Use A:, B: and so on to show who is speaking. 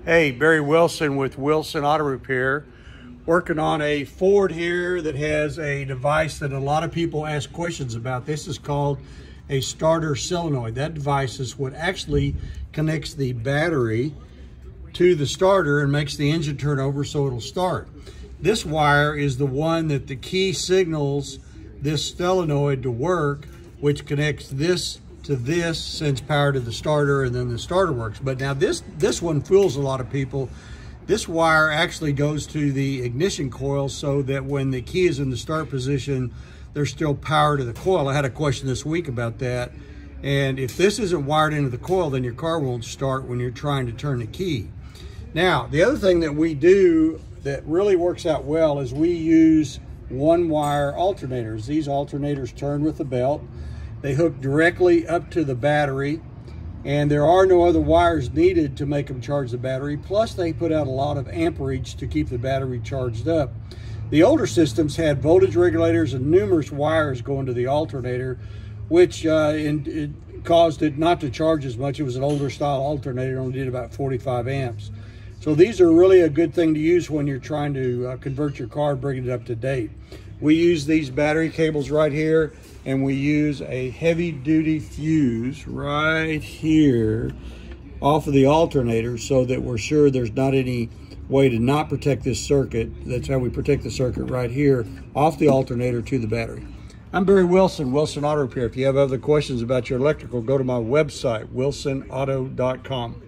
A: Hey, Barry Wilson with Wilson Auto Repair, working on a Ford here that has a device that a lot of people ask questions about. This is called a starter solenoid. That device is what actually connects the battery to the starter and makes the engine turn over so it'll start. This wire is the one that the key signals this solenoid to work, which connects this to this, sends power to the starter, and then the starter works. But now this one fools a lot of people. This wire actually goes to the ignition coil so that when the key is in the start position, there's still power to the coil. I had a question this week about that. And if this isn't wired into the coil, then your car won't start when you're trying to turn the key. Now, the other thing that we do that really works out well is we use one-wire alternators. These alternators turn with the belt. They hook directly up to the battery, and there are no other wires needed to make them charge the battery. Plus, they put out a lot of amperage to keep the battery charged up. The older systems had voltage regulators and numerous wires going to the alternator, which it caused it not to charge as much. It was an older style alternator, only did about 45 amps. So these are really a good thing to use when you're trying to convert your car, bring it up to date. We use these battery cables right here, and we use a heavy duty fuse right here off of the alternator so that we're sure there's not any way to not protect this circuit. That's how we protect the circuit right here off the alternator to the battery. I'm Barry Wilson, Wilson Auto Repair. If you have other questions about your electrical, go to my website, wilsonauto.com.